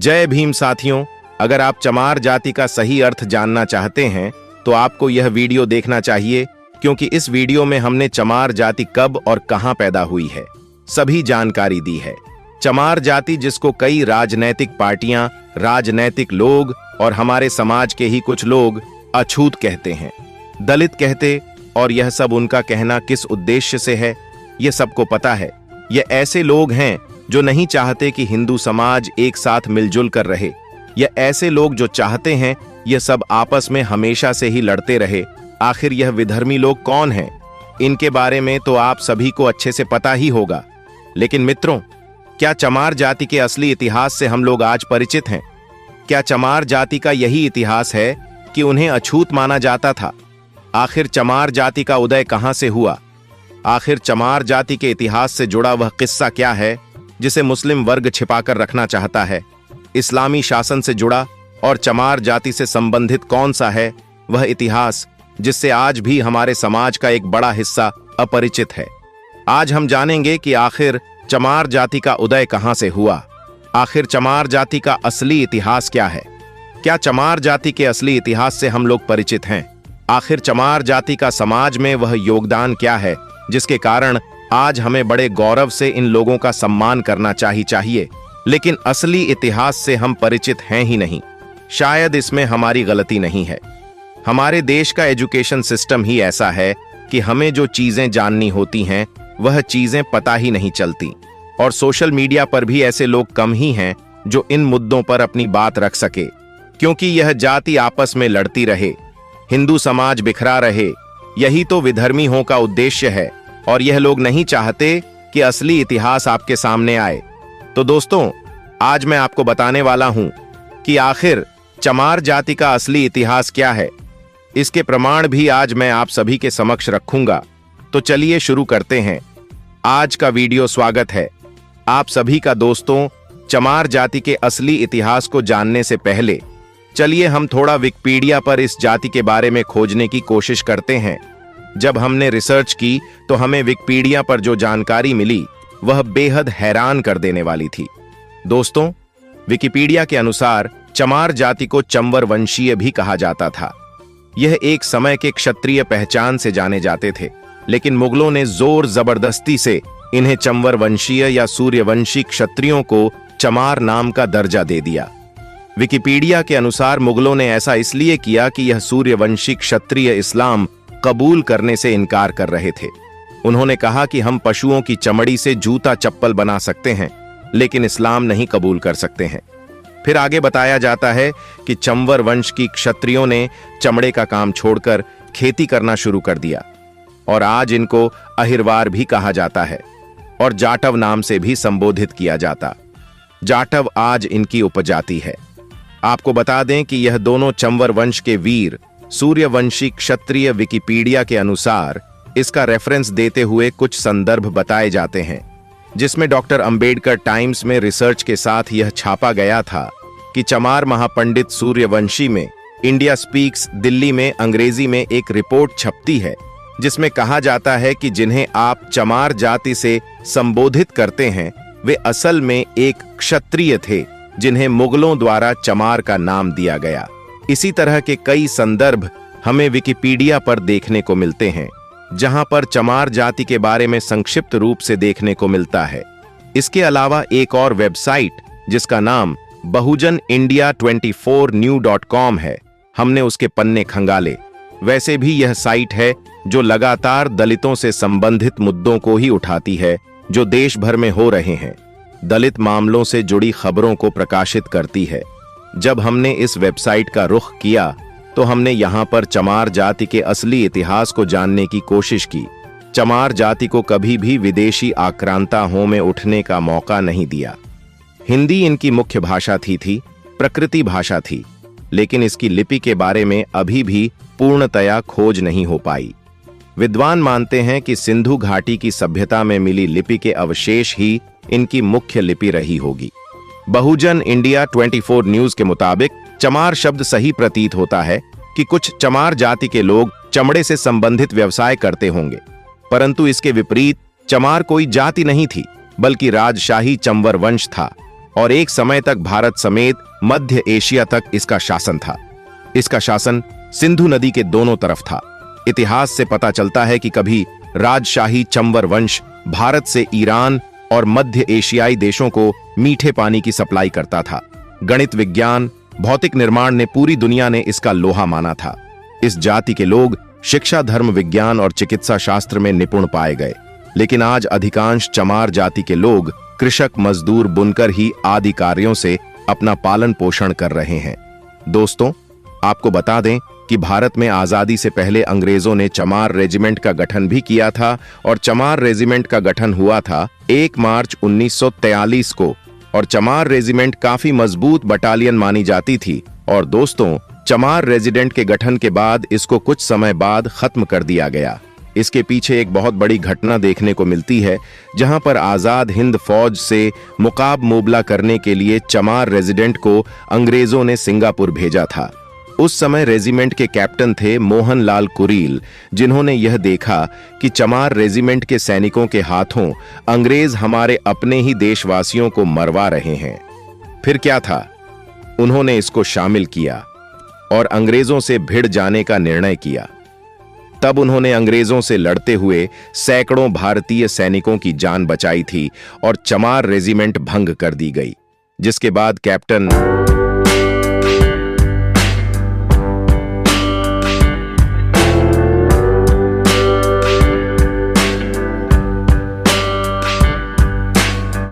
जय भीम साथियों, अगर आप चमार जाति का सही अर्थ जानना चाहते हैं तो आपको यह वीडियो देखना चाहिए, क्योंकि इस वीडियो में हमने चमार जाति कब और कहां पैदा हुई है सभी जानकारी दी है। चमार जाति, जिसको कई राजनैतिक पार्टियां, राजनैतिक लोग और हमारे समाज के ही कुछ लोग अछूत कहते हैं, दलित कहते, और यह सब उनका कहना किस उद्देश्य से है यह सबको पता है। ये ऐसे लोग हैं जो नहीं चाहते कि हिंदू समाज एक साथ मिलजुल कर रहे। यह ऐसे लोग जो चाहते हैं यह सब आपस में हमेशा से ही लड़ते रहे। आखिर यह विधर्मी लोग कौन हैं? इनके बारे में तो आप सभी को अच्छे से पता ही होगा। लेकिन मित्रों, क्या चमार जाति के असली इतिहास से हम लोग आज परिचित हैं? क्या चमार जाति का यही इतिहास है कि उन्हें अछूत माना जाता था? आखिर चमार जाति का उदय कहां से हुआ? आखिर चमार जाति के इतिहास से जुड़ा वह किस्सा क्या है जिसे मुस्लिम वर्ग छिपाकर रखना चाहता है? इस्लामी शासन से जुड़ा और चमार जाति से संबंधित कौन सा है वह इतिहास जिससे आज भी हमारे समाज का एक बड़ा हिस्सा अपरिचित है? आज हम जानेंगे कि आखिर चमार जाति का उदय कहां से हुआ। आखिर चमार जाति का असली इतिहास क्या है? क्या चमार जाति के असली इतिहास से हम लोग परिचित हैं? आखिर चमार जाति का समाज में वह योगदान क्या है जिसके कारण आज हमें बड़े गौरव से इन लोगों का सम्मान करना चाहिए। लेकिन असली इतिहास से हम परिचित हैं ही नहीं। शायद इसमें हमारी गलती नहीं है। हमारे देश का एजुकेशन सिस्टम ही ऐसा है कि हमें जो चीजें जाननी होती हैं वह चीजें पता ही नहीं चलती, और सोशल मीडिया पर भी ऐसे लोग कम ही हैं जो इन मुद्दों पर अपनी बात रख सके। क्योंकि यह जाति आपस में लड़ती रहे, हिंदू समाज बिखरा रहे, यही तो विधर्मियों का उद्देश्य है, और यह लोग नहीं चाहते कि असली इतिहास आपके सामने आए। तो दोस्तों, आज मैं आपको बताने वाला हूं कि आखिर चमार जाति का असली इतिहास क्या है। इसके प्रमाण भी आज मैं आप सभी के समक्ष रखूंगा। तो चलिए शुरू करते हैं आज का वीडियो। स्वागत है आप सभी का दोस्तों। चमार जाति के असली इतिहास को जानने से पहले चलिए हम थोड़ा विकिपीडिया पर इस जाति के बारे में खोजने की कोशिश करते हैं। जब हमने रिसर्च की तो हमें विकिपीडिया पर जो जानकारी मिली वह बेहद हैरान कर देने वाली थी। दोस्तों, विकिपीडिया के अनुसार चमार जाति को चंवर वंशीय भी कहा जाता था। यह एक समय के क्षत्रिय पहचान से जाने जाते थे, लेकिन मुगलों ने जोर जबरदस्ती से इन्हें चंवर वंशीय या सूर्यवंशी क्षत्रियों को चमार नाम का दर्जा दे दिया। विकिपीडिया के अनुसार मुगलों ने ऐसा इसलिए किया कि यह सूर्यवंशी क्षत्रिय इस्लाम कबूल करने से इनकार कर रहे थे। उन्होंने कहा कि हम पशुओं की चमड़ी से जूता चप्पल बना सकते हैं, लेकिन इस्लाम नहीं कबूल कर सकते हैं। फिर आगे बताया जाता है कि चंवर वंश की क्षत्रियों ने चमड़े का काम छोड़कर खेती करना शुरू कर दिया, और आज इनको अहिरवार भी कहा जाता है और जाटव नाम से भी संबोधित किया जाता। जाटव आज इनकी उपजाति है। आपको बता दें कि यह दोनों चंवर वंश के वीर सूर्यवंशी क्षत्रिय विकिपीडिया के अनुसार इसका रेफरेंस देते हुए कुछ संदर्भ बताए जाते हैं, जिसमें डॉक्टर अंबेडकर टाइम्स में रिसर्च के साथ यह छापा गया था कि चमार महापंडित सूर्यवंशी में इंडिया स्पीक्स दिल्ली में अंग्रेजी में एक रिपोर्ट छपती है, जिसमें कहा जाता है कि जिन्हें आप चमार जाति से संबोधित करते हैं वे असल में एक क्षत्रिय थे, जिन्हें मुगलों द्वारा चमार का नाम दिया गया। इसी तरह के कई संदर्भ हमें विकिपीडिया पर देखने को मिलते हैं, जहां पर चमार जाति के बारे में संक्षिप्त रूप से देखने को मिलता है। इसके अलावा एक और वेबसाइट जिसका नाम बहुजन इंडिया 24new.com है, हमने उसके पन्ने खंगाले। वैसे भी यह साइट है जो लगातार दलितों से संबंधित मुद्दों को ही उठाती है जो देश भर में हो रहे हैं। दलित मामलों से जुड़ी खबरों को प्रकाशित करती है। जब हमने इस वेबसाइट का रुख किया तो हमने यहां पर चमार जाति के असली इतिहास को जानने की कोशिश की। चमार जाति को कभी भी विदेशी आक्रांताओं में उठने का मौका नहीं दिया। हिंदी इनकी मुख्य भाषा थी, प्रकृति भाषा थी, लेकिन इसकी लिपि के बारे में अभी भी पूर्णतया खोज नहीं हो पाई। विद्वान मानते हैं कि सिंधु घाटी की सभ्यता में मिली लिपि के अवशेष ही इनकी मुख्य लिपि रही होगी। बहुजन इंडिया 24 न्यूज के मुताबिक चमार शब्द सही प्रतीत होता है कि कुछ चमार जाति के लोग चमड़े से संबंधित व्यवसाय करते होंगे, परंतु इसके विपरीत चमार कोई जाति नहीं थी, बल्कि राजशाही चंवर वंश था। और एक समय तक भारत समेत मध्य एशिया तक इसका शासन था। इसका शासन सिंधु नदी के दोनों तरफ था। इतिहास से पता चलता है कि कभी राजशाही चंवर वंश भारत से ईरान और मध्य एशियाई देशों को मीठे पानी की सप्लाई करता था। गणित, विज्ञान, भौतिक निर्माण ने पूरी दुनिया ने इसका लोहा माना था। इस जाति के लोग शिक्षा, धर्म, विज्ञान और चिकित्सा शास्त्र में निपुण पाए गए। लेकिन आज अधिकांश चमार जाति के लोग कृषक, मजदूर, बुनकर ही आदि कार्यों से अपना पालन पोषण कर रहे हैं। दोस्तों, आपको बता दें कि भारत में आजादी से पहले अंग्रेजों ने चमार रेजिमेंट का गठन भी किया था और चमार रेजिमेंट का गठन हुआ था 1 मार्च 1943 को। और चमार रेजिमेंट काफी मजबूत बटालियन मानी जाती थी। और दोस्तों, चमार रेजिमेंट के गठन के बाद इसको कुछ समय बाद खत्म कर दिया गया। इसके पीछे एक बहुत बड़ी घटना देखने को मिलती है, जहां पर आजाद हिंद फौज से मुकाबला करने के लिए चमार रेजिमेंट को अंग्रेजों ने सिंगापुर भेजा था। उस समय रेजिमेंट के कैप्टन थे मोहनलाल कुरील, जिन्होंने यह देखा कि चमार रेजिमेंट के सैनिकों के हाथों अंग्रेज हमारे अपने ही देशवासियों को मरवा रहे हैं। फिर क्या था, उन्होंने इसको शामिल किया और अंग्रेजों से भिड़ जाने का निर्णय किया। तब उन्होंने अंग्रेजों से लड़ते हुए सैकड़ों भारतीय सैनिकों की जान बचाई थी और चमार रेजिमेंट भंग कर दी गई, जिसके बाद कैप्टन